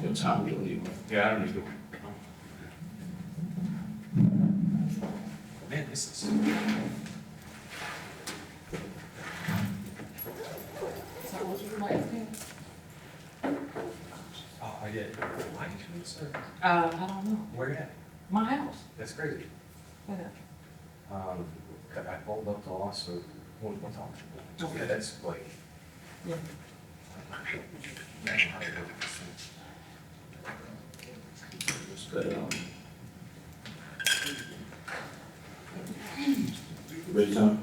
Your time will leave. Yeah, I don't need to. Man, this is. So what you like to do? Oh, I did. Why did you sir? I don't know. Where at? My house. That's crazy. Yeah. I pulled up the lawsuit. What's on? Yeah, that's like. Yeah. But, ready, Tom?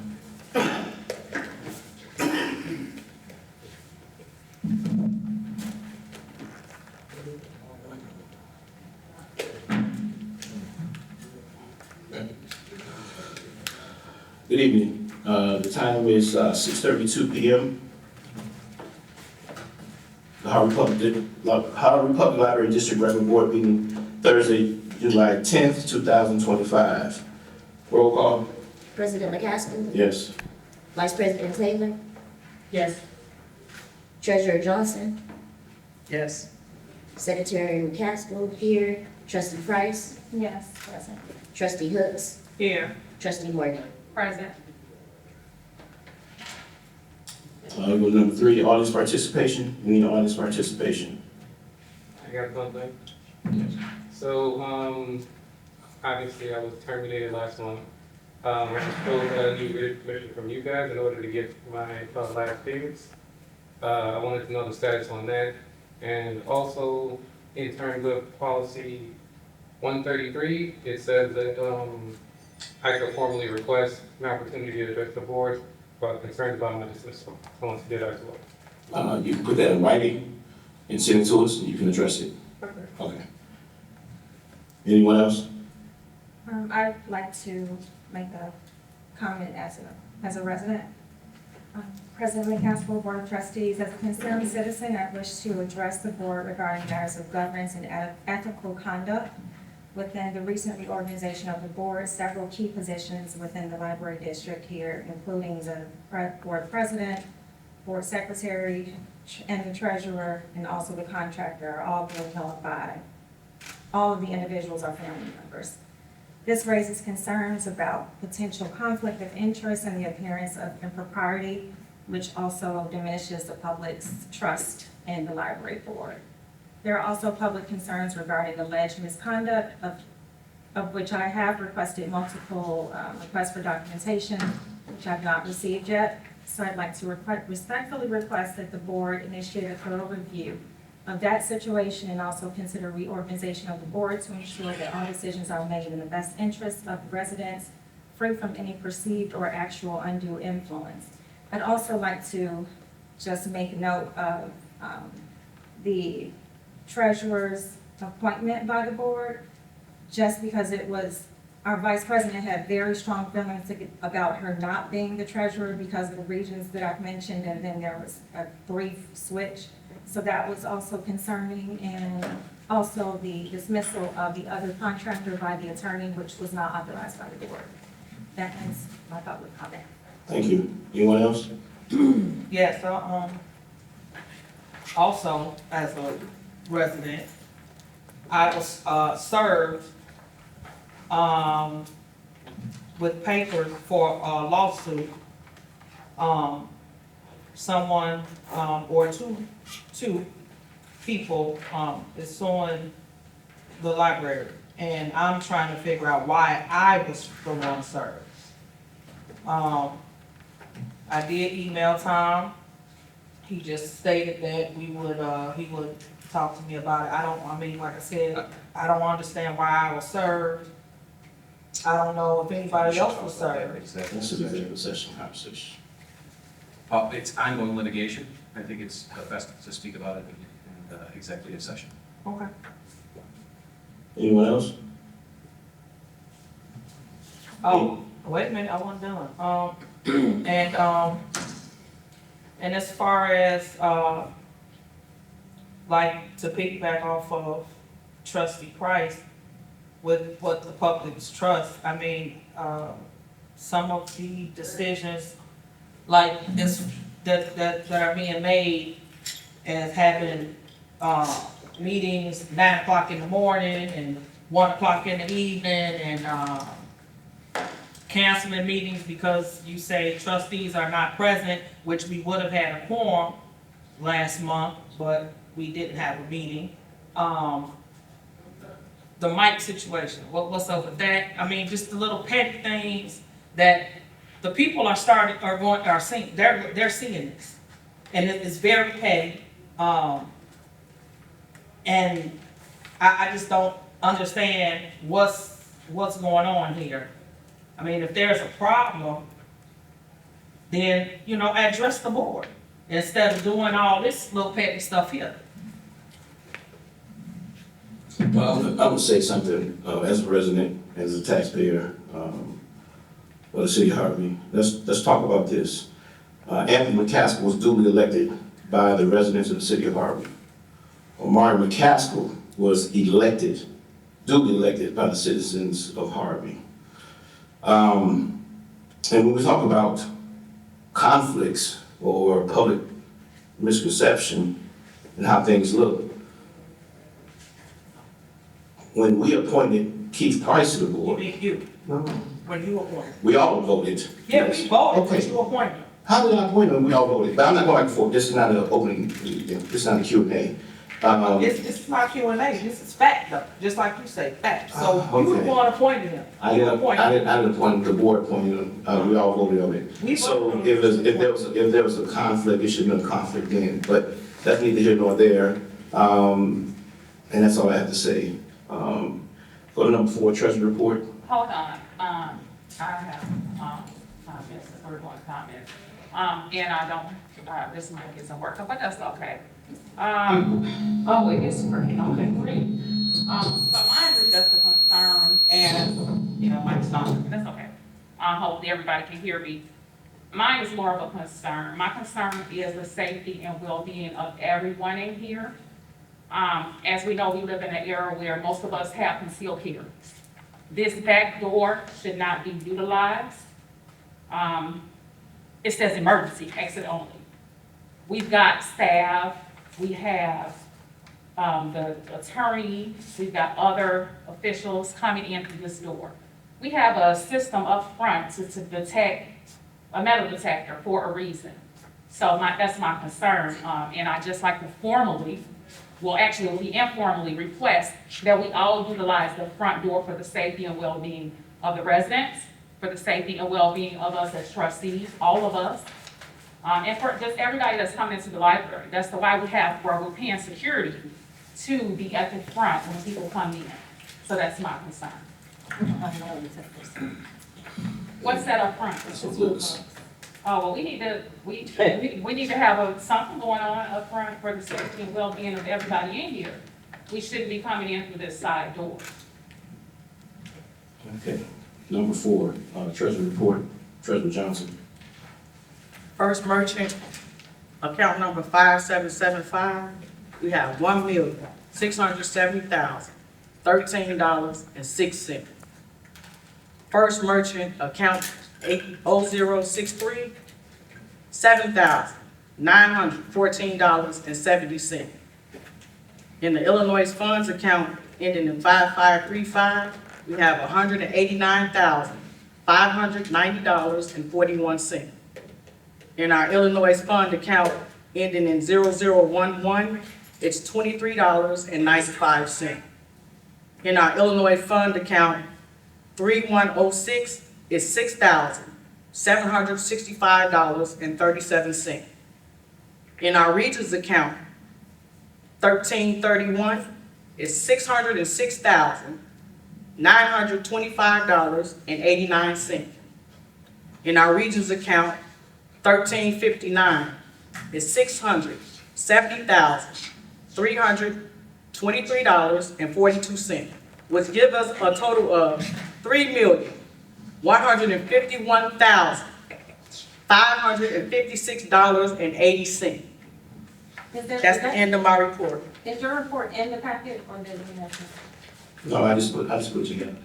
Good evening. The time is 6:32 p.m. The Harvey Public Library District Regular Board meeting Thursday, July 10th, 2025. Roll call. President McCaskill? Yes. Vice President Taylor? Yes. Treasurer Johnson? Yes. Secretary McCaskill here. Trustee Price? Yes, present. Trustee Hooks? Here. Trustee Morgan? Present. Go to number 3, audience participation. We need audience participation. I got something. So, obviously I was terminated last month. I was supposed to need permission from you guys in order to get my last payments. I wanted to know the status on that. And also, in terms of policy 133, it says that, I could formally request an opportunity to address the board about concerns about my dismissal. Someone did as well. You can put that in writing and send it to us, and you can address it. Okay. Anyone else? I'd like to make a comment as a resident. President McCaskill, Board of Trustees, as a concerned citizen, I wish to address the board regarding matters of governance and ethical conduct. Within the recent reorganization of the board, several key positions within the library district here, including the board president, board secretary, and the treasurer, and also the contractor, are all being held by all of the individuals are family members. This raises concerns about potential conflict of interest and the appearance of impropriety, which also diminishes the public's trust in the library board. There are also public concerns regarding alleged misconduct, of which I have requested multiple requests for documentation, which I've not received yet. So I'd like to respectfully request that the board initiate a thorough review of that situation and also consider reorganization of the board to ensure that all decisions are made in the best interest of the residents, free from any perceived or actual undue influence. I'd also like to just make note of the treasurer's appointment by the board, just because it was, our vice president had very strong feelings about her not being the treasurer because of the reasons that I've mentioned, and then there was a brief switch. So that was also concerning, and also the dismissal of the other contractor by the attorney, which was not authorized by the board. That ends my public comment. Thank you. Anyone else? Yes, also, as a resident, I was served with papers for a lawsuit. Someone or two people is suing the library, and I'm trying to figure out why I was the one served. I did email Tom. He just stated that he would talk to me about it. Like I said, I don't understand why I was served. I don't know if anybody else was served. That's a executive session conversation. It's ongoing litigation. I think it's best to speak about it in executive session. Okay. Anyone else? Oh, wait a minute, I wasn't done. And as far as, like, to piggyback off of Trustee Price with what the public's trust, I mean, some of the decisions like this that are being made as having meetings 9 o'clock in the morning and 1 o'clock in the evening and, canceling meetings because you say trustees are not present, which we would have had a quorum last month, but we didn't have a meeting. The mic situation, what's up with that? I mean, just the little petty things that the people are seeing, they're seeing this. And it is very petty. And I just don't understand what's going on here. I mean, if there's a problem, then, address the board instead of doing all this little petty stuff here. Well, I would say something, as a resident, as a taxpayer, for the city of Harvey. Let's talk about this. Anthony McCaskill was duly elected by the residents of the city of Harvey. Omari McCaskill was duly elected by the citizens of Harvey. And when we talk about conflicts or public misconception and how things look, when we appointed Keith Price to the board, When you appointed. we all voted. Yeah, we voted, but Okay. you appointed. How did I appoint them? We all voted, but I'm not going back and forth. This is not an opening, this is not a Q&A. It's not Q&A, this is fact though, just like you say, fact. So you were Okay. the one appointing him. I didn't appoint, the board appointed them, we all voted on We it. So voted on if there was a conflict, it should have been a conflict then, but that's neither here nor there. And that's all I have to say. Go to number 4, Treasury report. Hold on, I have, comments, we're going to comment. And I don't, this mic isn't working, but that's okay. Oh, it is working, okay, great. So mine is just a concern, and, mic's not working, that's okay. I hope everybody can hear me. Mine is more of a concern. My concern is the safety and well-being of everyone in here. As we know, we live in an era where most of us have concealed carry. This back door should not be utilized. It says emergency, exit only. We've got staff, we have the attorney, we've got other officials coming in through this door. We have a system up front to detect a metal detector for a reason. So that's my concern, and I just like to we informally request that we all utilize the front door for the safety and well-being of the residents, for the safety and well-being of us as trustees, all of us, and for just everybody that's coming into the library. That's why we're paying security to be at the front when people come in. So that's my concern. What's that up front? So looks. Oh, well, we need to have something going on up front for the safety and well-being of everybody in here. We shouldn't be coming in through this side door. Okay. Number 4, Treasury report, Treasurer Johnson. First merchant, account number 5775, we have $1,670,013.06. First merchant, account 80063, $7,914.70. In the Illinois funds account ending in 5535, we have $189,590.41. In our Illinois fund account ending in 0011, it's $23.95. In our Illinois fund account 3106, it's $6,765.37. In our Regions account 1331, it's $606,925.89. In our Regions account 1359, it's $670,323.42, which gives us a total of $3,151,556.80. That's the end of my report. Is your report in the packet or did you have? No, I just put together,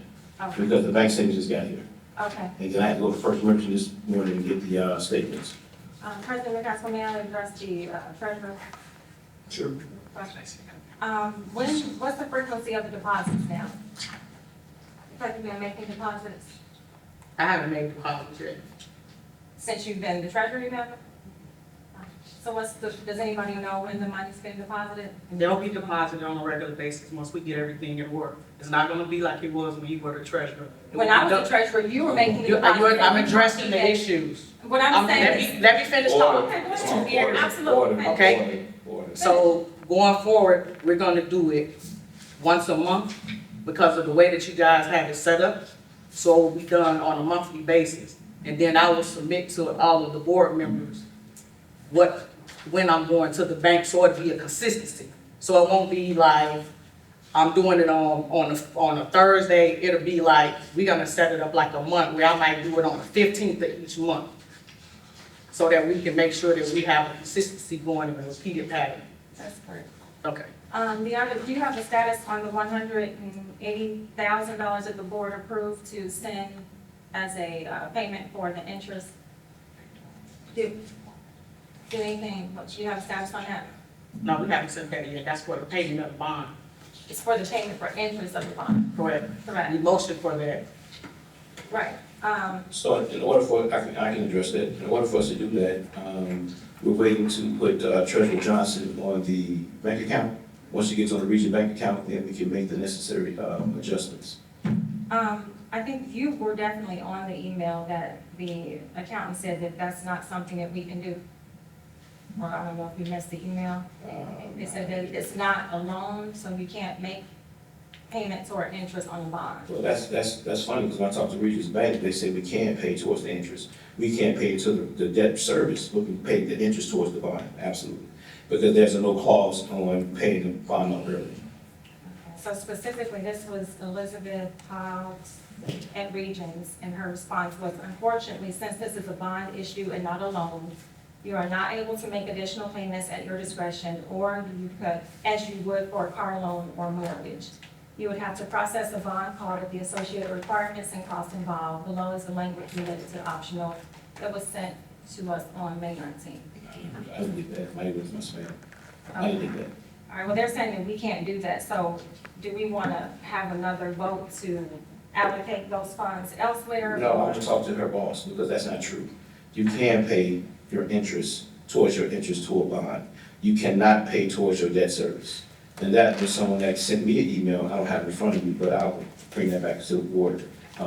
because the bank statement just got here. Okay. And then I had to go to First Merchant this morning and get the President McCaskill, may I address the treasurer? Sure. Question? What's the frequency of the deposits now? Have you been making deposits I haven't made deposits yet. since you've been the treasury member? So does anybody know when the money's been deposited? They'll be deposited on a regular basis once we get everything in order. It's not gonna be like it was when you were the treasurer. When I was the treasurer, you were making deposits. I'm addressing the issues. What I'm saying is. Let me finish talking. Okay, go ahead. Yeah, absolutely. Okay. So going forward, we're gonna do it once a month because of the way that you guys have it set up. So it'll be done on a monthly basis. And then I will submit to all of the board members when I'm going to the bank, so it'll be a consistency. So it won't be like I'm doing it on a Thursday. It'll be like, we're gonna set it up like a month where I might do it on the 15th of each month. So that we can make sure that we have a consistency going in a repeated pattern. That's correct. Okay. Do you have the status on the $180,000 that the board approved to send as a payment for the interest? Do anything, do you have a status on that? No, we haven't sent that yet. That's for the payment of the bond. It's for the payment for interest of the bond. Correct. Correct. The motion for that. Right. So in order for, I can address that, in order for us to do that, we're waiting to put Treasurer Johnson on the bank account. Once she gets on the region bank account, then we can make the necessary adjustments. I think you were definitely on the email that the accountant said that that's not something that we can do. Well, I don't know if you missed the email. They said that it's not a loan, so you can't make payments or interest on the bond. Well, that's funny, because when I talked to Regions Bank, they say we can't pay towards the interest. We can't pay to the debt service, but we can pay the interest towards the bond, absolutely. Because there's no clause on paying the bond up early. So specifically, this was Elizabeth Hobbs at Regions, and her response was, unfortunately, since this is a bond issue and not a loan, you are not able to make additional payments at your discretion, or you could, as you would for a car loan or mortgage. You would have to process a bond card with the associated requirements and costs involved. Below is the language related to optional that was sent to us on May 19th. I didn't get that, my was my spam. I didn't get that. All right, well, they're saying that we can't do that, so do we want to have another vote to allocate those funds elsewhere? No, I want to talk to her boss, because that's not true. You can pay your interest towards your interest to a bond. You cannot pay towards your debt service. And that was someone that sent me an email, I don't have it in front of me, but I'll bring that back to the board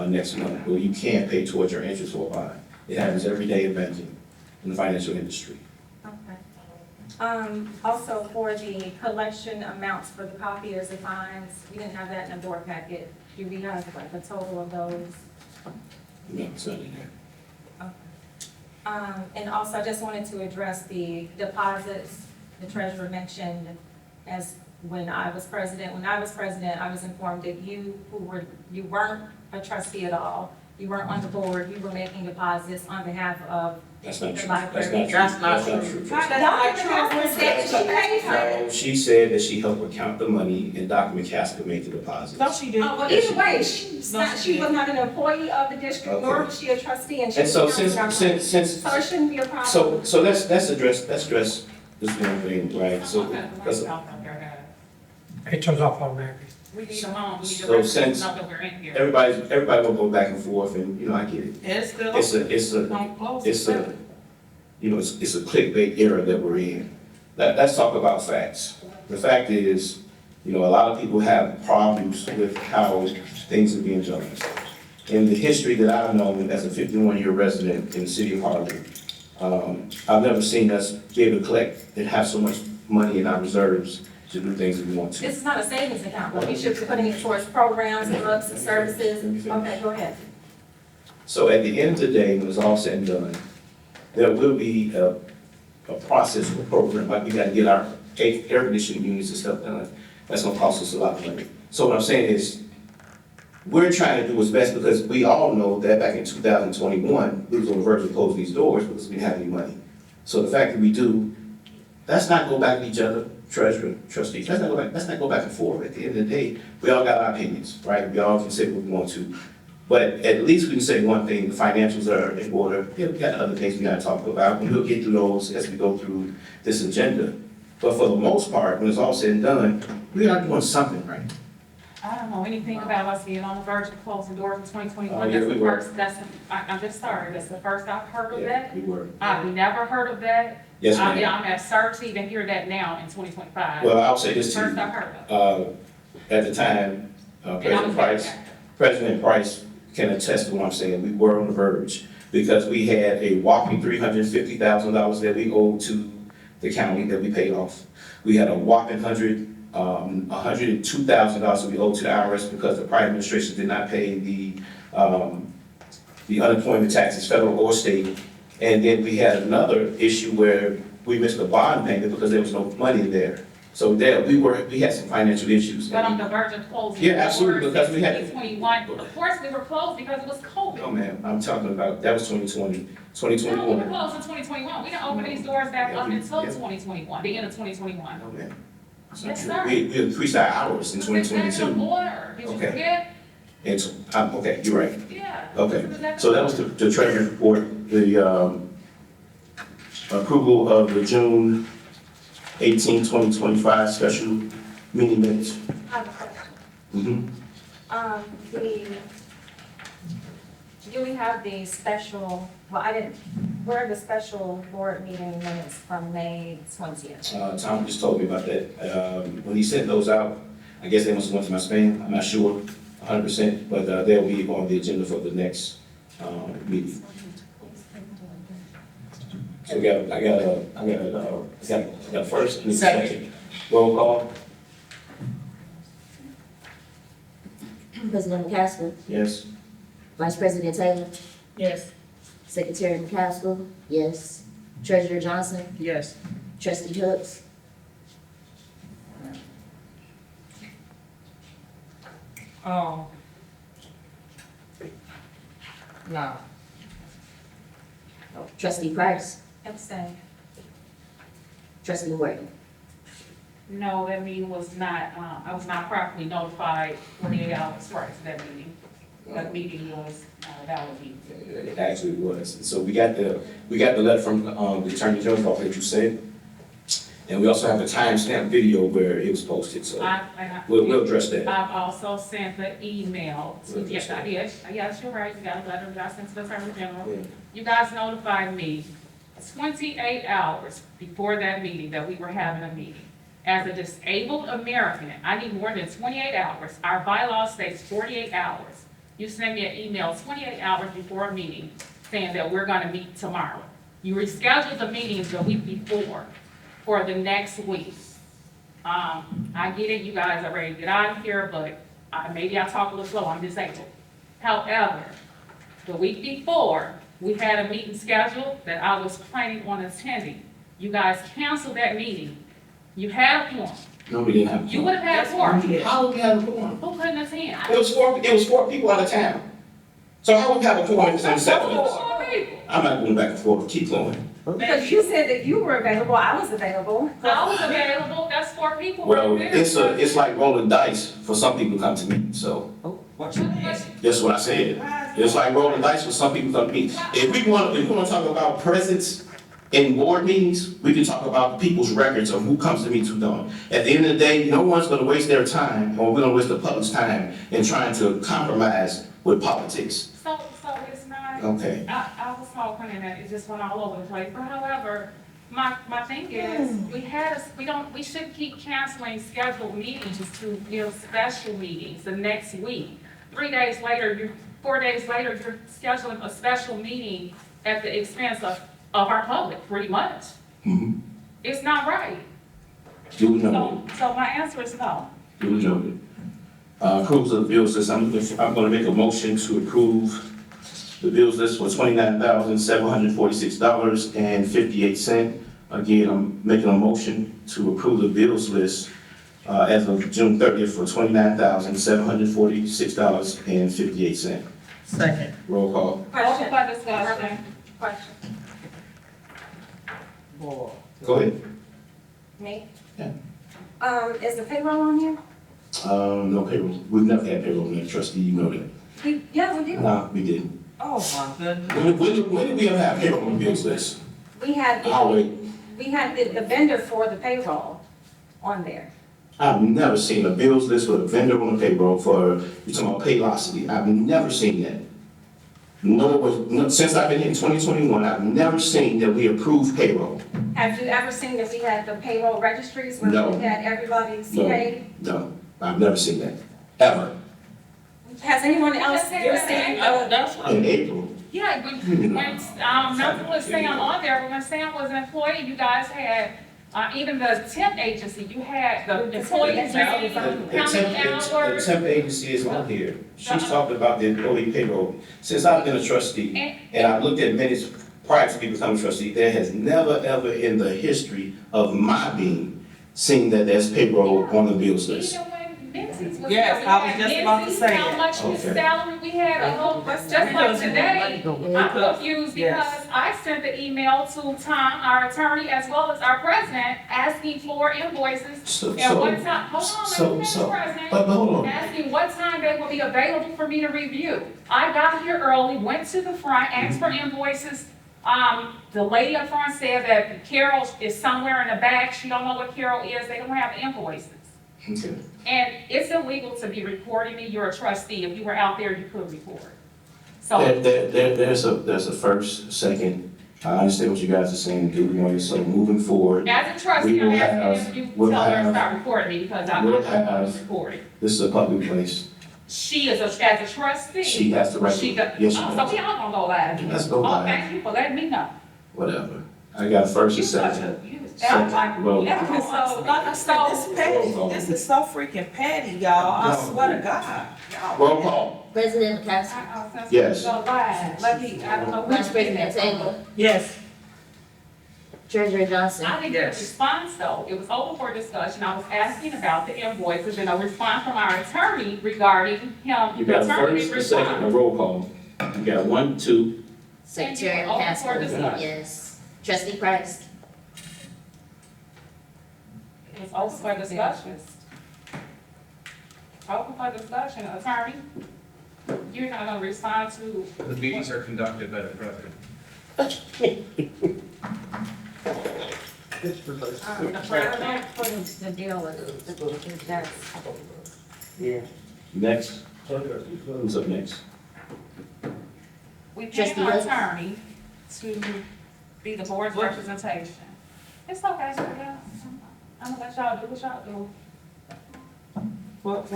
next month. Well, you can't pay towards your interest to a bond. It happens every day in banking, in the financial industry. Okay. Also for the collection amounts for the copiers and fines, we didn't have that in the board packet. Do we have like a total of those? No, it's not in there. And also I just wanted to address the deposits. The treasurer mentioned as when I was president, I was informed that you weren't a trustee at all. You weren't on the board, you were making deposits on behalf of That's not the true. library. That's not true. Dr. McCaskill said that she paid her. No, she said that she helped account the money and Dr. McCaskill made the deposits. No, she did. Oh, well, either way, she was not an employee of the district, nor Okay. was she a trustee, and she. And so was not- since, So it shouldn't be a problem. so let's address this one thing, right? So, that's- It turns off automatically. We need a loan, we need So a resolution, since know that we're in here. everybody will go back and forth, and, I get it. It's still. It's a clickbait era that we're in. Let's talk about facts. The fact is, a lot of people have problems with how things are being done. In the history that I've known as a 51-year resident in the city of Harvey, I've never seen us be able to collect and have so much money in our reserves to do things that we want to. This is not a savings account, but we should be putting it towards programs, books, and services. Okay, go ahead. So at the end of the day, when it's all said and done, there will be a process or program, like we gotta get our air conditioning units and stuff done. That's gonna cost us a lot of money. So what I'm saying is, we're trying to do what's best, because we all know that back in 2021, we was on the verge of closing these doors because we didn't have any money. So the fact that we do, let's not go back at each other, treasurer, trustees, let's not go back and forth. At the end of the day, we all got our opinions, right? We all can say what we want to. But at least we can say one thing, the financials are in order. Yeah, we got other things we gotta talk about, and we'll get through those as we go through this agenda. But for the most part, when it's all said and done, we are doing something right. I don't know anything about us being on the verge of closing doors in 2021. Oh, yeah, That's we the were. first, I'm just sorry, that's the first I've heard of Yeah, that. we were. I've never heard of that. Yes, I'm ma'am. at CERT to even hear that now in 2025. Well, I'll say this to First you. I've heard of it. At the time, And I was President Price, there. President Price can attest to what I'm saying. We were on the verge because we had a whopping $350,000 that we owed to the county that we paid off. We had a whopping $102,000 that we owed to the IRS because the prior administration did not pay the unemployment taxes, federal or state. And then we had another issue where we missed the bond payment because there was no money there. So there, we had some financial issues. But on the verge of closing. Yeah, absolutely, doors because we in had- 2021, of course, we were closed because it was No, COVID. ma'am, I'm talking about, that was 2020, No, we were 2021. closed in 2021. We didn't open these doors back Yeah, up we- until yeah. 2021, the end of 2021. No, ma'am. That's not Yes, true. sir. We increased our hours in It was executive 2022. order. Did you Okay. forget? And so, okay, you're right. Yeah. Okay, It was executive so that was the Treasury report, the approval of the June 18, 2025 special meeting minutes. I have a question. Mhm. Do we have the special, well, where are the special board meeting minutes from May 20th? Tom just told me about that. When he sent those out, I guess they must have went to my spam, I'm not sure 100%, but they'll be on the agenda for the next meeting. So I got a first and a second. Roll call, President McCaskill, yes? Vice President Taylor, Yes. Secretary McCaskill, yes. Treasurer Johnson, Yes. Trustee Hooks, No. Trustee Price, Abstain. Trustee Morgan. No, that meeting was not, I was not properly notified 48 hours prior to that meeting. That meeting was, that would be. It actually was. So we got the letter from the Attorney General's office that you said. And we also have a timestamp video where it was posted, so we'll address that. I've also sent the email. We'll Yes, I address did. Yes, you're right. You got a letter that I sent to the Attorney General. Yeah. You guys notified me 28 hours before that meeting that we were having a meeting. As a disabled American, I need more than 28 hours. Our bylaw states 48 hours. You sent me an email 28 hours before a meeting saying that we're gonna meet tomorrow. You rescheduled the meetings the week before for the next week. I get it, you guys are ready to get out of here, but maybe I talk a little slow, I'm disabled. However, the week before, we had a meeting scheduled that I was planning on attending. You guys canceled that meeting. You had a quorum. No, we didn't have a You quorum. would have had a quorum. How would we have a quorum? Who couldn't attend? It was four people out of town. So how would we have a quorum in 7 seconds? Four people. I'm not going back and forth, keep going. Because you said that you were available, I was available. I was available, that's 4 people Well, right there. it's like rolling dice for some people to come to me, so that's what I said. It's like rolling dice for some people to come to me. If we want to talk about presence in board meetings, we can talk about people's records of who comes to meetings, who don't. At the end of the day, no one's gonna waste their time, or we're gonna waste the public's time in trying to compromise with politics. So it's not. Okay. I was talking and it just went all over the place, but however, my thing is, we shouldn't keep canceling scheduled meetings to give special meetings the next week. 4 days later, you're scheduling a special meeting at the expense of our public, pretty much. Mhm. It's not right. Duly noted. So my answer is no. Duly noted. Approves of the bills list, I'm gonna make a motion to approve the bills list for $29,746.58. Again, I'm making a motion to approve the bills list as of June 30th for $29,746.58. Second. Roll call. Open for discussion. Question. Go ahead. Me? Yeah. Is the payroll on here? No payroll. We've never had payroll, Madam Trustee, you know that. Yeah, we do. No, we didn't. Oh, my goodness. When did we ever have payroll on the bills list? We had, I'll wait. we had the vendor for the payroll on there. I've never seen a bills list with a vendor on the payroll for, you're talking about Paylocity. I've never seen that. No, since I've been here in 2021, I've never seen that we approve payroll. Have you ever seen that we had the payroll registries where No. we had everybody No. paid? No, I've never seen that, ever. Has anyone else ever seen? That's In April. Yeah, when, not to put Sam on there, but when Sam was an employee, you guys had, even the temp agency, you had the employees receiving how many hours. The temp agency is on here. She's talking about the employee payroll. Since I've been a trustee, and I've looked at minutes prior to me becoming a trustee, there has never, ever in the history of my being seen that there's payroll on the bills list. Even when Menzies was Yes, there, I we was had just about to Menzies, say how that. much his Okay. salary, we had a whole, just like today. I'm confused Yes. because I sent the email to Tom, our attorney, as well as our president, asking for invoices. So, And what time, hold on, Mr. President. but hold on. Asking what time they will be available for me to review. I got here early, went to the front, asked for invoices. The lady up front said that Carol is somewhere in the back. She don't know what Carol is. They don't have the invoices. Okay. And it's illegal to be reporting me. You're a trustee. If you were out there, you could report. So, There's a first, second, I understand what you guys are saying, do we want to, so moving forward, as a trustee, We I'm will asking have- if you we'll tell her to have- stop reporting me because I'm we'll not have- reporting. this is a public place. She is as a trustee. She has the right to, She does. yes, she So does. we all gonna go live. Let's go Oh, live. thank you for letting me know. Whatever. I got first You and such second. a, you, Second, like, well- yeah, So, like I said, this petty, this is so freaking petty, y'all, I No. swear to God. Roll call. President McCaskill. Yes. Go live. Let me, I don't know. Vice President Taylor. Yes. Treasurer Johnson. I didn't get a response though. It was open for discussion. I was asking about the invoices and a response from our attorney regarding him. You got The attorney first, didn't a second, a respond. roll call. You got 1, 2, Secretary Thank you. Open for McCaskill. discussion. Yes. Trustee Price. It was open for discussion. Open for discussion. Attorney, you're not gonna respond to. The meetings are conducted by the president. The president. The deal with that's. next. Who's up next? We paid Trustee our Hooks. attorney to be the board's representation. It's okay, yeah. I'm gonna let y'all do what y'all do. What,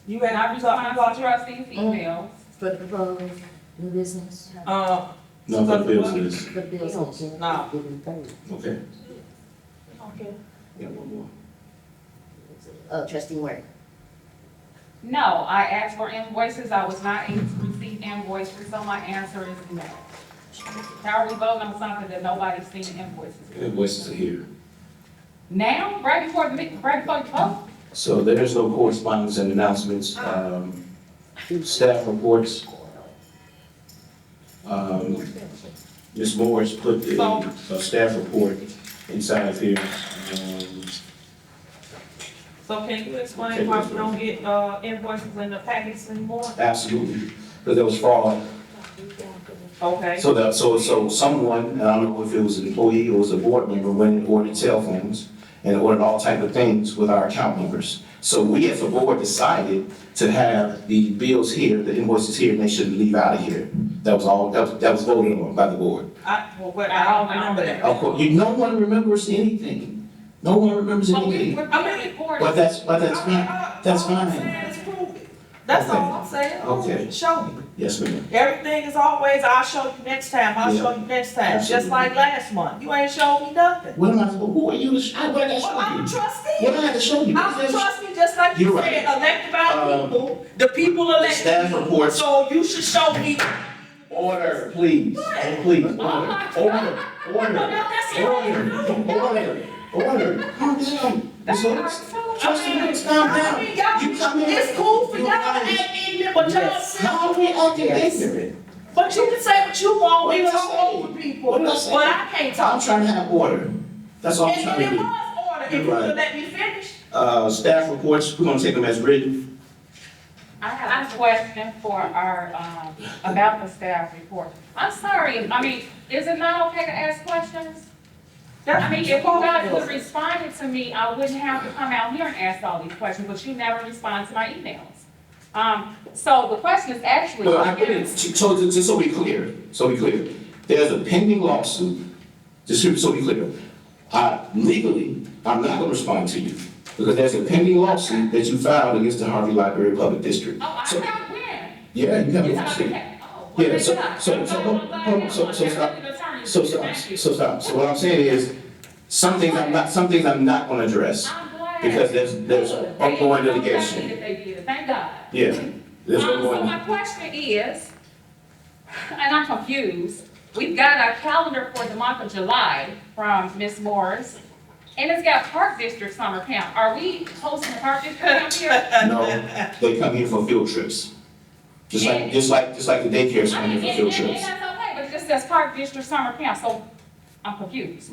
you And I had, respond to trustees' emails. For the proposed new business. No, for the bills list. For the bills. No. Okay. Okay. Got one more. Trustee Morgan. No, I asked for invoices, I was not able to receive invoices, so my answer is no. How are we voting on something that nobody's seen invoices? Invoices are here. Now, right before the meeting, right before you vote? So there's no correspondence and announcements. Staff reports. Ms. Morris put a staff report inside of here. So can you explain why we don't get, invoices in the packets anymore? Absolutely, because there was fraud. Okay. So someone, and I don't know if it was an employee or it was a board member, went and ordered cell phones and ordered all type of things with our account numbers. So we as a board decided to have the bills here, the invoices here, and they shouldn't leave out of here. That was all, that was voted on by the board. I don't remember that. Of course, no one remembers anything. No one remembers But we anything. were being recorded. But that's fine, that's All I'm fine. saying is prove it. That's all I'm saying. Prove Okay. it. Show me. Yes, ma'am. Everything is always, I'll show you next time, I'll show you next time, just Absolutely. like last month. You ain't showed me nothing. What am I, who are you to show? What did I Well, I'm a show you? trustee. What did I have to show you? I'm a trustee, just like you You're said, right. elected by people, the people elected. Staff me. reports. So you should show me. Order, please, please, order, order, order. Calm down. Trustee Hooks, calm down. You come in. It's cool for You y'all to guys- act ignorant, but y'all sit How are we acting ignorant? But you can say what you want, we What did I talk say? over people, What did I but say? I can't I'm talk. trying to have order. That's all I'm And trying to it do. was order, if you You're right. would let me finish. Staff reports, we're gonna take them as written. I have a question for our, about the staff report. I'm sorry, I mean, is it not okay to ask questions? I mean, if you guys would have responded to me, I wouldn't have to come out here and ask all these questions, but you never respond to my emails. So the question is actually. Well, I put it, so, just so we clear, there's a pending lawsuit, just so we clear. Legally, I'm not gonna respond to you, because there's a pending lawsuit that you filed against the Harvey Library Public District. Oh, I So- have when? Yeah, you have a You lawsuit. talking- Yeah, so stop. So what I'm saying is, some things I'm not gonna address, I'm glad. because there's ongoing litigation. If they did, thank God. Yeah, there's So ongoing. my question is, and I'm confused, we've got our calendar for the month of July from Ms. Morris, and it's got Park District Summer Camp. Are we hosting a Park District Camp here? No, they come here for field trips. Just like the daycare's I come mean, here for field and trips. that's okay, but it just says Park District Summer Camp, so I'm confused.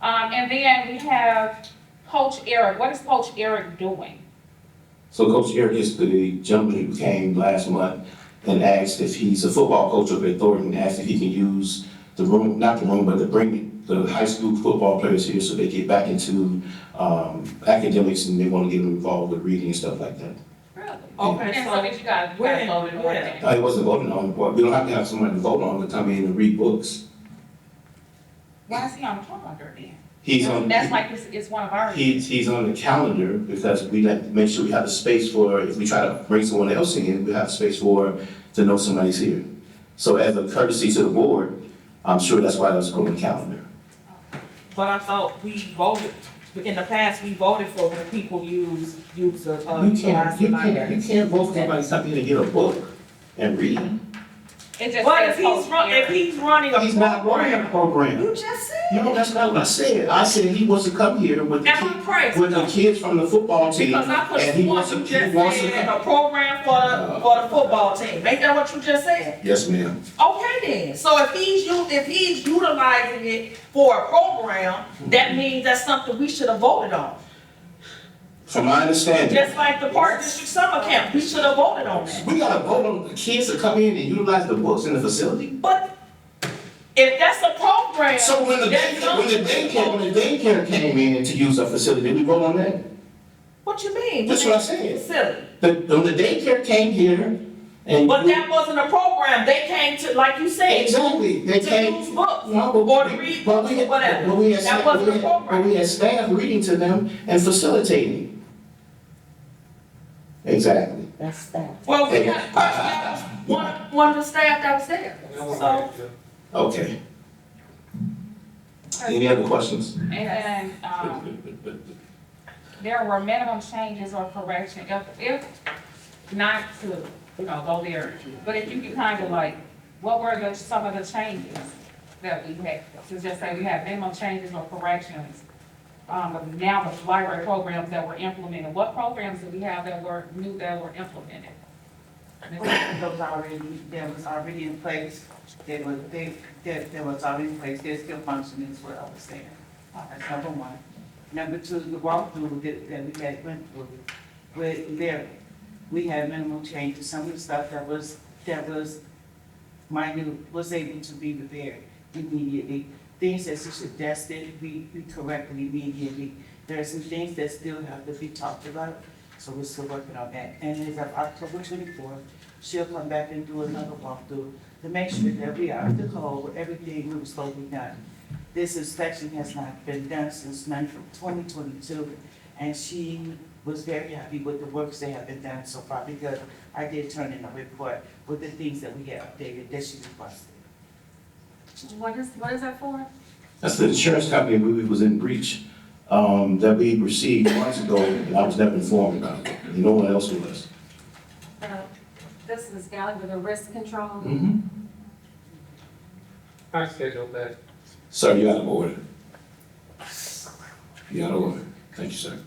And then we have Coach Eric. What is Coach Eric doing? So Coach Eric is the gentleman who came last month and asked if he's a football coach over at Thornton, asked if he can use the room, not the room, but to bring the high school football players here so they get back into academics and they want to get involved with reading and stuff like that. Really? Okay, And so so did you guys when- voted on when? that? It wasn't voting on, but we don't have to have somebody to vote on to come in and read books. Why is he on the calendar then? He's on. That's like, it's one of our. He's on the calendar because we like to make sure we have the space for, if we try to bring someone else in, we have space to know somebody's here. So as a courtesy to the board, I'm sure that's why that's on the calendar. But I thought we voted, in the past, we voted for when people use the, You utilize the library. can't vote for somebody to come in and get a book and read. It just But says if Coach Eric. he's running a He's not running a program, program. you just said. No, that's not what I said. I said he wants to come here with Am I crazy? with the kids from the football team. Because I could and he have wants sworn to, you he just wants to said come. a program for the football team. Ain't that what you just said? Yes, ma'am. Okay then, so if he's utilizing it for a program, that means that's something we should have voted on. From my understanding. Just like the Park District Summer Camp, we should have voted on that. We gotta vote on the kids to come in and utilize the books in the facility. But if that's a program. So when the daycare came in to use our facility, did we vote on that? What you mean? That's what I said. Silly. When the daycare came here and. But that wasn't a program, they came to, like you said. Exactly, they To came. use books, No, or to read books, or whatever. But we had, That wasn't a but program. we had staff reading to them and facilitating. Exactly. That's that. Well, we got one of the staff that was there, so. Okay. Any other questions? And, there were minimum changes or correction, if not to, go there, but if you could kind of like, what were some of the changes that we had? To just say we had minimum changes or corrections, but now the library programs that were implemented, what programs did we have that were new that were implemented? That was already in place, that was already in place, they're still functioning is what I was saying. That's number one. Number two, the walkthrough that we had went through, we had minimal changes, some of the stuff that was minute was able to be repaired immediately. Things that she suggested, we corrected immediately. There are some things that still have to be talked about, so we're still working on that. And as of October 24th, she'll come back and do another walkthrough to make sure that we are up to code with everything we were supposed to be done. This inspection has not been done since 2022, and she was very happy with the works that have been done so far, because I did turn in a report with the things that we had updated that she requested. What is that for? That's the insurance company we was in breach, that we received months ago, and I was never informed about it, and no one else was. This is Gallagher, the risk control. Mm-hmm. I scheduled that. Sir, you out of order. You out of order. Thank you, sir.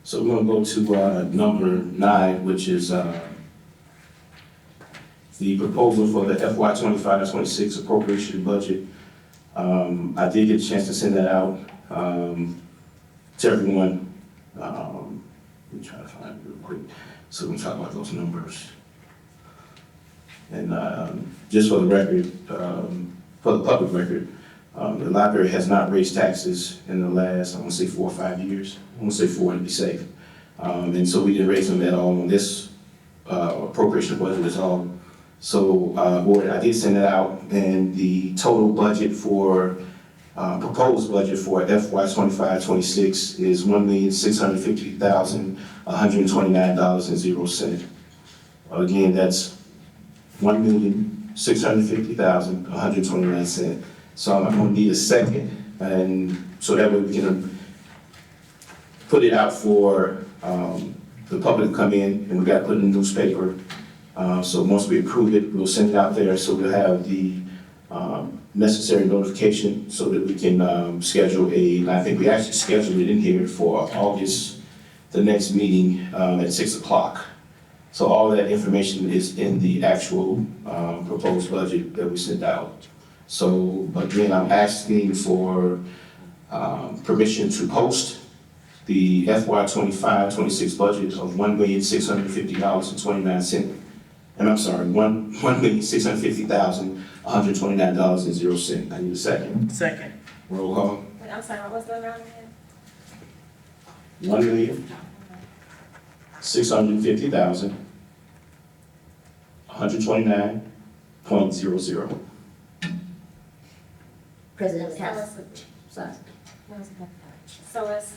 So we're gonna go to, number 9, which is, the proposal for the FY 25-26 appropriation budget. I did get a chance to send that out, to everyone. Let me try to find it real quick. So we're gonna talk about those numbers. And just for the record, for the public record, the library has not raised taxes in the last, I want to say 4 or 5 years. I want to say 4 to be safe. And so we didn't raise them at all on this appropriation budget at all. So, board, I did send it out, and the total budget for, proposed budget for FY 25-26 is $1,650,129.00. Again, that's $1,650,129. So I'm gonna need a second, and so that way we can put it out for the public to come in, and we got to put it in the newspaper. So once we approve it, we'll send it out there, so we'll have the necessary notification so that we can schedule I think we actually scheduled it in here for August, the next meeting at 6 o'clock. So all that information is in the actual proposed budget that we sent out. So again, I'm asking for permission to post the FY 25-26 budget of $1,650,029. And I'm sorry, $1,650,129.00. I need a second. Second. Roll call. Wait, I'm sorry, what was the amount again? $1,650,129.00. President McCaskill. Sorry. So it's,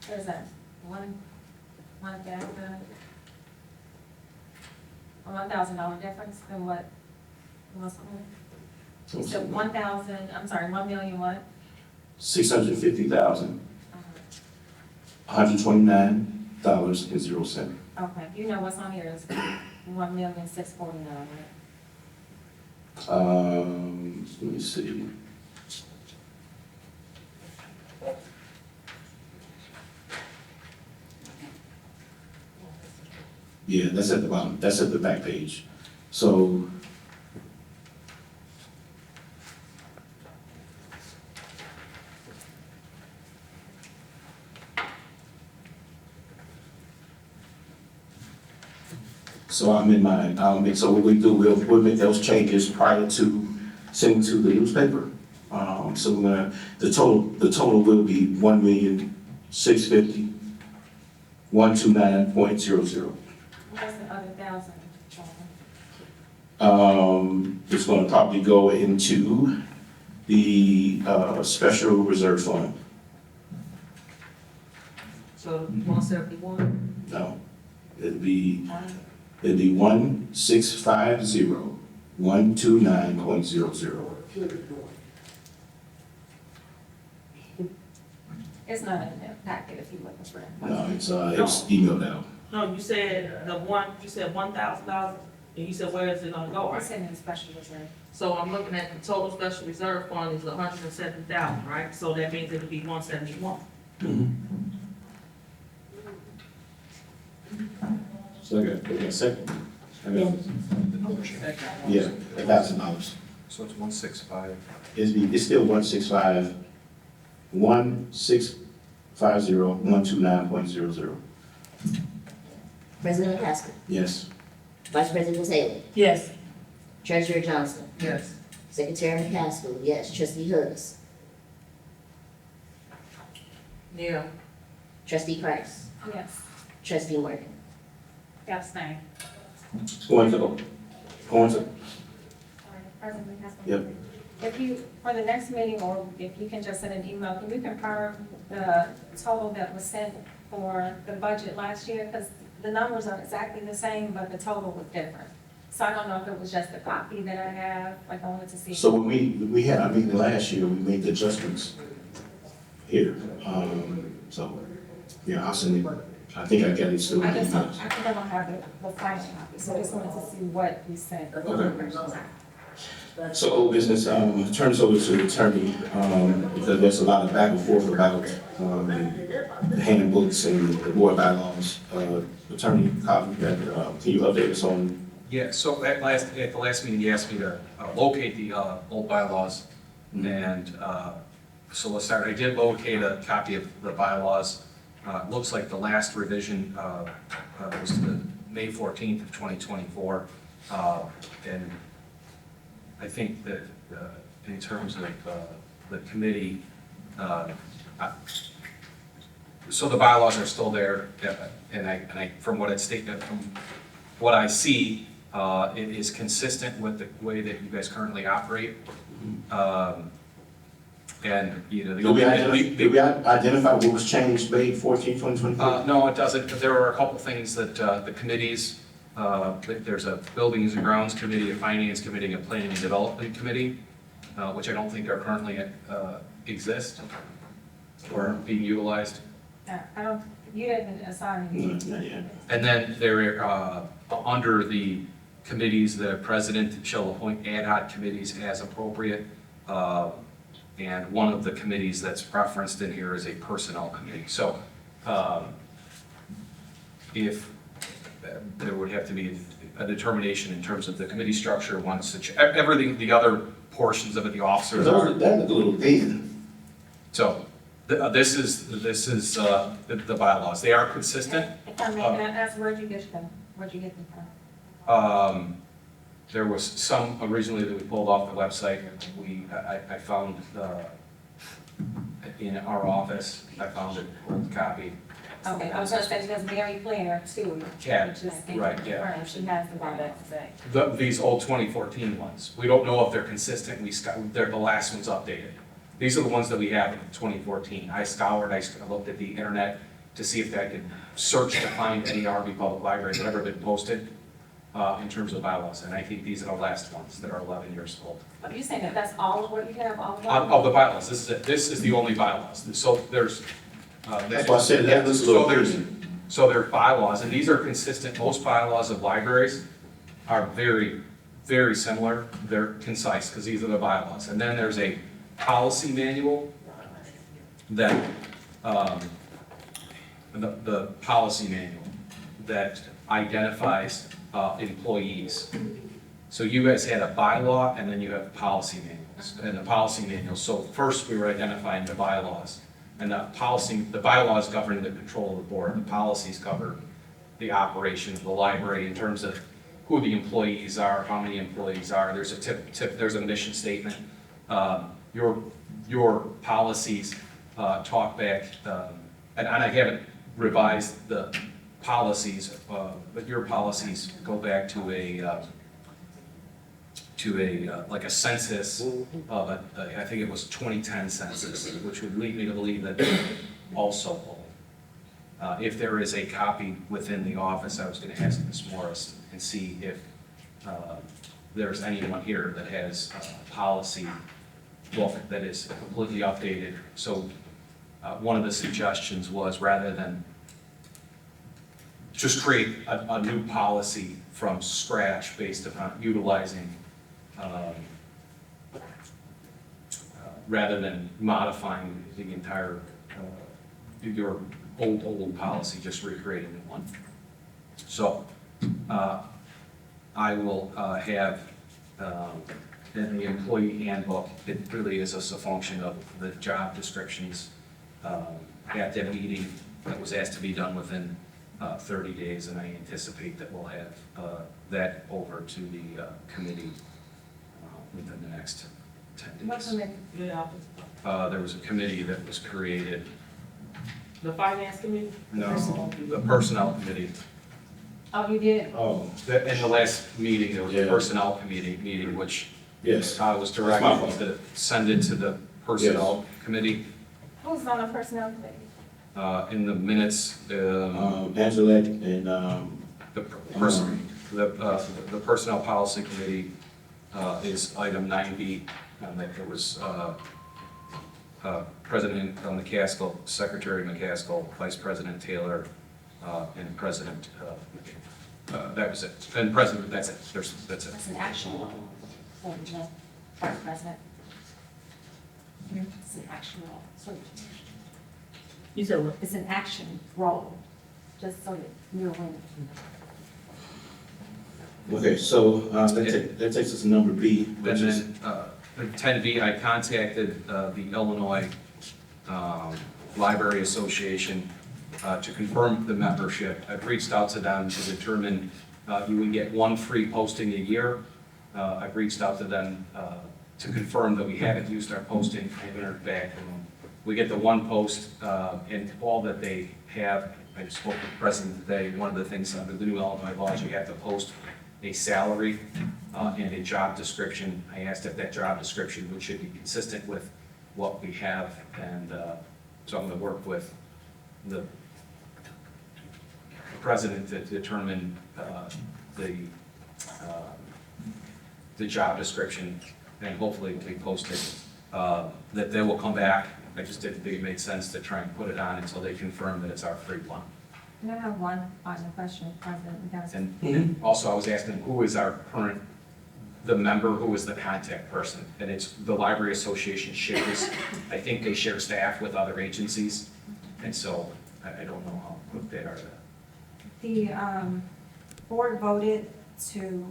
what is that, $1,000 difference in what? What's the one? So 1,000, I'm sorry, 1,000,000 what? $650,129.00. Okay, you know what's on here is 1,649,000, right? Let me see. Yeah, that's at the bottom, that's at the back page. So, so what we do, we'll make those changes prior to sending to the newspaper. So the total will be $1,650,129.00. What's the other 1,000? It's gonna probably go into the, special reserve fund. So 171? No, it'd be 1,650,129.00. It's not in the packet if you're looking for it. No, it's emailed out. No, you said $1,000, and you said where is it gonna go, It's right? in the special reserve. So I'm looking at the total special reserve fund is 170,000, right? So that means it'll be 171. So I got a second. Yeah, $1,000. So it's 165. It's still 1,650,129.00. President McCaskill. Yes. Vice President Taylor. Yes. Treasurer Johnson. Yes. Secretary McCaskill, yes. Trustee Hooks. Yeah. Trustee Price. Yes. Trustee Morgan. Abstain. Going to. Sorry, President McCaskill. Yep. If you, for the next meeting, or if you can just send an email, can you confirm the total that was sent for the budget last year? Because the numbers are exactly the same, but the total was different. So I don't know if it was just the copy that I have, like I wanted to see. So when we had our meeting last year, we made the adjustments here. So, yeah, I'll send it. I think I got it still. I think I don't have the final copy, so I just wanted to see what we sent. Okay. So old business, turn this over to the attorney, because there's a lot of back and forth about, the handbooks and the board bylaws. Attorney Cobb, can you update us on? Yeah, so at the last meeting, you asked me to locate the old bylaws. And so let's start. I did locate a copy of the bylaws. Looks like the last revision was to May 14th of 2024. And I think that in terms of the committee, so the bylaws are still there, and I from what it stated, from what I see, it is consistent with the way that you guys currently operate. And, you know, Did we identify what was changed May 14, 2024? no, it doesn't. There are a couple things that the committees, there's a Buildings and Grounds Committee, a Finance Committee, a Planning and Development Committee, which I don't think are currently exist or being utilized. I don't, you didn't assign me. Not yet. And then there are, under the committees, the president shall appoint ad hoc committees as appropriate. And one of the committees that's referenced in here is a personnel committee. So if there would have to be a determination in terms of the committee structure once everything, the other portions of it, the officers are. That looked a little thin. So this is the bylaws. They are consistent. If I may ask, where'd you get them from? There was some originally that we pulled off the website. I found in our office, I found an old copy. Okay, I was gonna say, because Mary Planner too. Yeah, which is right, yeah. She has the bylaws today. These old 2014 ones. We don't know if they're consistent. They're the last ones updated. These are the ones that we have in 2014. I scoured, I looked at the internet to see if I could search to find any Harvey Public Library that ever been posted in terms of bylaws. And I think these are the last ones that are 11 years old. Are you saying that that's all of what you have, all of them? Of the bylaws, this is it. This is the only bylaws. So there's. That's why I said that looks a little thin. So there are bylaws, and these are consistent. Most bylaws of libraries are very, very similar. They're concise, because these are the bylaws. And then there's a policy manual that, the policy manual that identifies employees. So you guys had a bylaw, and then you have policy manuals. And the policy manuals, so first we were identifying the bylaws. And the bylaws govern the control of the board. The policies cover the operation of the library in terms of who the employees are, how many employees are. There's a there's a mission statement. Your policies talk back, and I haven't revised the policies, but your policies go back to like a census of I think it was 2010 census, which would lead me to believe that they're also old. If there is a copy within the office, I was going to ask Ms. Morris and see if there's anyone here that has a policy book that is completely updated. So one of the suggestions was, rather than just create a new policy from scratch based upon utilizing rather than modifying the entire, your old policy, just recreating a new one. So, I will have, in the employee handbook, it really is a function of the job descriptions at that meeting that was asked to be done within 30 days, and I anticipate that we'll have that over to the committee within the next 10 What days. committee? There was a committee that was created, The finance committee? no, the personnel committee. Oh, you did? Oh, In the last meeting, there was a Yeah. personnel committee meeting, which yes. I was That's my directed fault. to send it to the personnel committee. Who's on the personnel committee? In the minutes, Angela and, the personnel policy committee is item 9B, and that there was President McCaskill, Secretary McCaskill, Vice President Taylor, and President, that was it. And President, that's it. That's it. That's an actual, Vice President. It's an actual, so You said what? it's an action role, just so that you're aware. okay, so, that takes us to number B, which And is, then, 10B, I contacted the Illinois Library Association to confirm the membership. I've reached out to them to determine, you would get one free posting a year. I've reached out to them to confirm that we haven't used our posting. I entered back. We get the one post, and all that they have. I spoke with the president today. One of the things under the new Illinois laws, you have to post a salary and a job description. I asked if that job description should be consistent with what we have, and so I'm going to work with the president to determine the job description, and hopefully we post it, that they will come back. I just didn't think it made sense to try and put it on until they confirm that it's our free one. And I have one final question, President McCaskill. And also I was asking who is our current, the member, who is the contact person? And it's the Library Association shares, I think they share staff with other agencies. And so I don't know how quick they are. The board voted to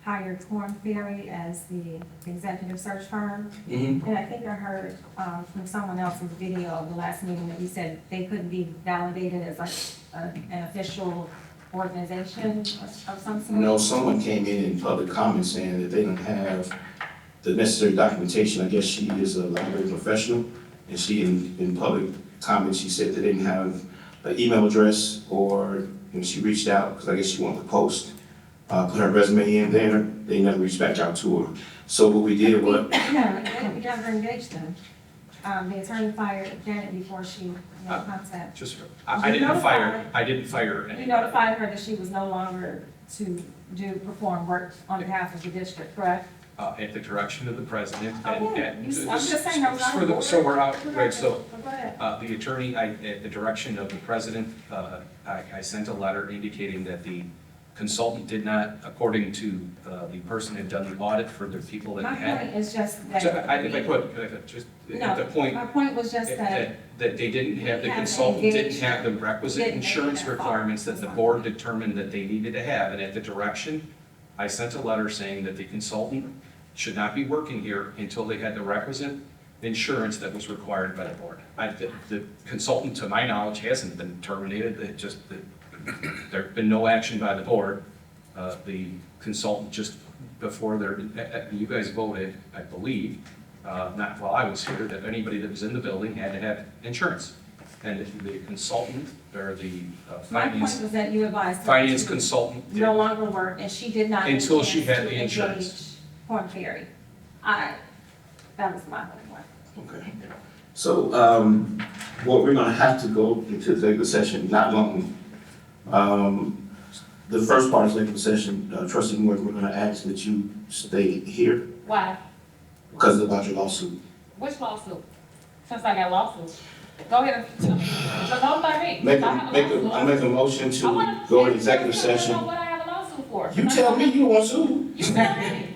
hire Korn Ferry as the executive search firm. Mhm. And I think I heard from someone else's video of the last meeting that you said they couldn't be validated as like an official organization of some sort. No, someone came in public comment saying that they didn't have the necessary documentation. I guess she is a library professional, and she, in public comment, she said they didn't have an email address, or when she reached out, because I guess she wanted to post, put her resume in there, they never reached back out to her. So what we did was, No, we never engaged them. The attorney fired Janet before she made contact. Just, I didn't fire You anybody. notified her that she was no longer to perform work on behalf of the district, correct? At the direction of the president. Oh, yeah. I'm just saying, I was on the board. So we're out, right, so Go ahead. the attorney, at the direction of the president, I sent a letter indicating that the consultant did not, according to the person who had done the audit for the people that My had. point is just So, that. if I could, just at the point, My point was just that. that they didn't have, the We haven't consultant didn't engaged- have the requisite didn't make insurance that far. requirements that the board determined that they needed to have, and at the direction, I sent a letter saying that the consultant should not be working here until they had the requisite insurance that was required by the board. The consultant, to my knowledge, hasn't been terminated, there've been no action by the board. The consultant just before you guys voted, I believe, not while I was here, that anybody that was in the building had to have insurance. And the consultant, or the My point finance was that you advised. her to consultant did. No longer work, and she did not. Until she intend had to the insurance. engage Korn Ferry. That was my point. okay. So, what we're gonna have to go into executive session, not long. The first part of executive session, Trustee Morgan, we're gonna ask that you stay here Why? because of about your lawsuit. Which lawsuit? Since I got lawsuits. Go ahead and tell me. So don't blame me. I make a motion to go into executive session. What I have a lawsuit for. You tell me you want to. You tell me.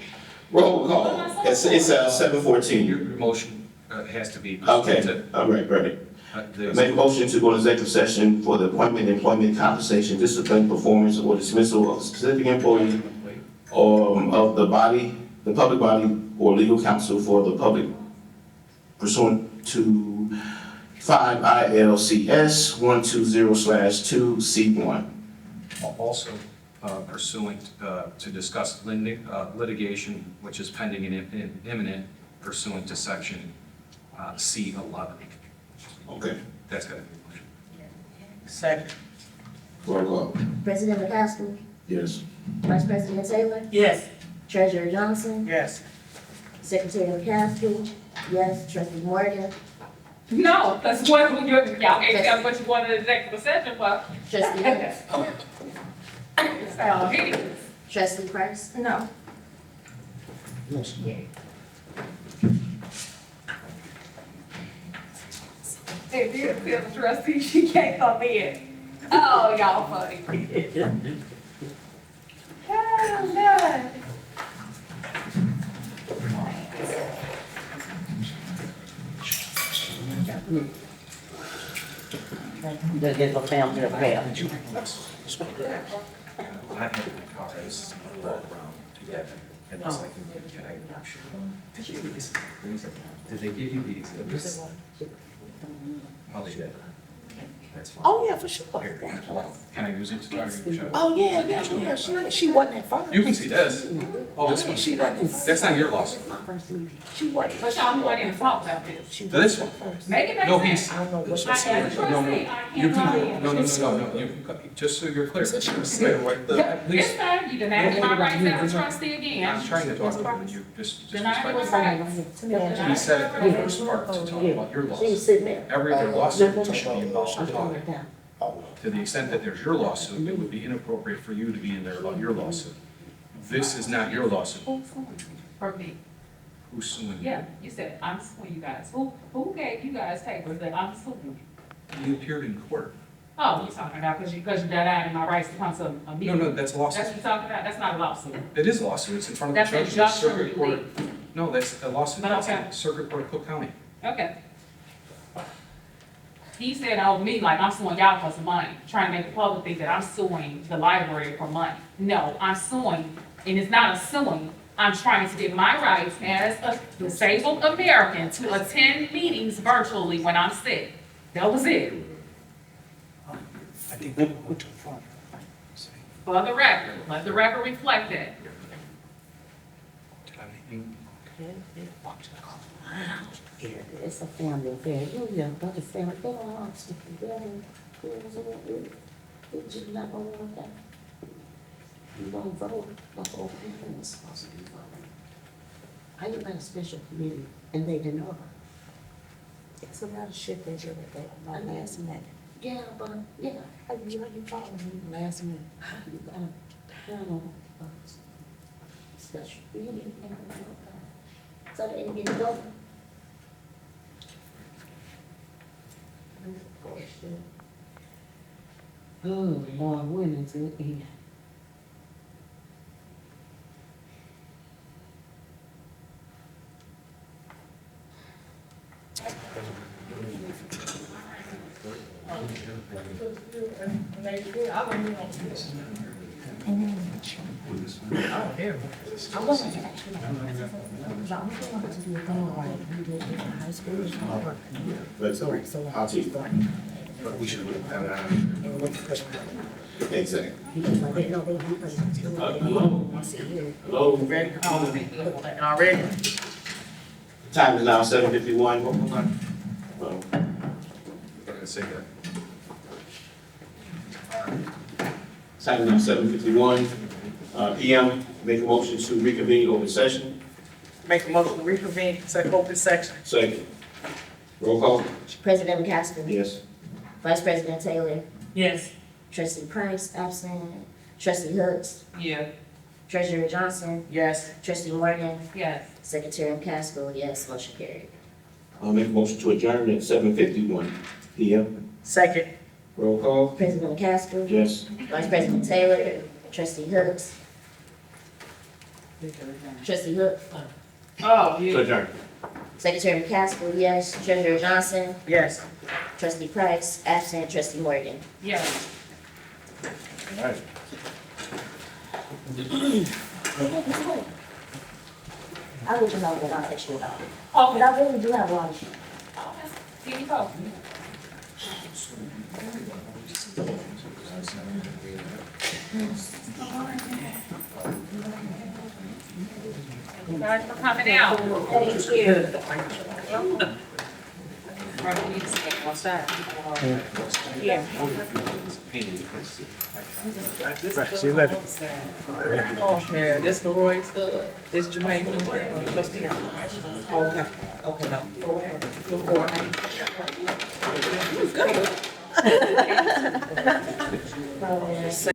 Roll call. It's 7:14. Your motion has to be. Okay, all right, great. Make a motion to go into executive session for the appointment, employment, compensation, discipline, performance, or dismissal of a specific employee or of the body, the public body, or legal counsel for the public pursuant to 5 ILCS 120/2C1. Also pursuant to discuss litigation which is pending and imminent pursuant to section C11. Okay. That's got to be a motion. Second. Roll call. President McCaskill, Yes. Vice President Taylor, Yes. Treasurer Johnson, Yes. Secretary McCaskill, yes, Trustee Morgan, No, that's what y'all can't tell what you wanted to executive session for. Trustee Hooks, Sound hideous. Trustee Price, No. If you feel the trustee, she can't come in. Oh, y'all funny. Oh, God. They'll get the family of prayer. I have my car is all around together. And it's like, can I? Did they give you the exhibits? Oh, they did. That's fine. Oh, yeah, for sure. Can I use it to try to show? Oh, yeah, she wasn't at first. You can see this. Oh, this one. She wasn't. That's not your lawsuit. She wasn't. But y'all want to talk about this. This one. Make it make No, sense. he's, I don't know what I as a no, trustee, I you can't can, lie. no, you can, just so you're clear. At It's least, fine, you deny my rights as a trustee again. I'm trying to talk about it, you just Deny my respect. rights. He said it in the first part to talk about your She was lawsuit. sitting there. Every other lawsuit, you should be involved in I'm talking. down. To the extent that there's your lawsuit, it would be inappropriate for you to be in there about your lawsuit. This is not your lawsuit. For me. Who's suing you? Yeah, you said, I'm suing you guys. Who gave you guys papers that I'm suing? You appeared in court. Oh, you're talking about because you denied my rights to come to a No, meeting. no, that's a That's lawsuit. what you're talking about? That's not a lawsuit. It is a lawsuit, it's in front of the That's judge, a of the circuit judgment court. No, that's a lawsuit, But that's okay. in circuit court of Cook County. Okay. He said, oh, me, like I'm suing y'all for some money, trying to make the public think that I'm suing the library for money. No, I'm suing, and it's not a suing, I'm trying to get my rights as a disabled American to attend meetings virtually when I'm sick. That was it. I think they went too far. For the record, let the record reflect that. Did I make you? Yeah, it's a family affair. You know, but the family, they don't all stick together. It's just not gonna work out. You don't vote, the whole thing is supposed to be voted. How you got a special committee and they didn't know? It's a lot of shit they do with that, about last minute. Yeah, but, yeah, how you following me last minute? How you got a panel of special meeting and so they didn't get it over. Oh, Lord, when is it end? Let's, I'll take that. We should have that. Exactly. Hello. Ready to call me. Already? Time is now 7:51. Well, I'm gonna say that. time is now 7:51 PM. Make a motion to reconvene open session. Make a motion to reconvene, second open section. Second. Roll call. President McCaskill. Yes. Vice President Taylor. Yes. Trustee Price, absent. Trustee Hooks. Yeah. Treasurer Johnson. Yes. Trustee Morgan. Yes. Secretary McCaskill, yes, motion carried. I'll make a motion to adjourn at 7:51 PM. Second. Roll call. President McCaskill. Yes. Vice President Taylor. Trustee Hooks. Trustee Hooks. Oh, To yeah. adjourn. Secretary McCaskill, yes. Treasurer Johnson. Yes. Trustee Price, absent. Trustee Morgan. Yes. All right. I would know that I'll let you know. Oh, But I really do have a lot of shit. here you go. You guys for coming out. Thank you. See you later. Oh, yeah, this the Roy stuff. This Jermaine. Okay, no.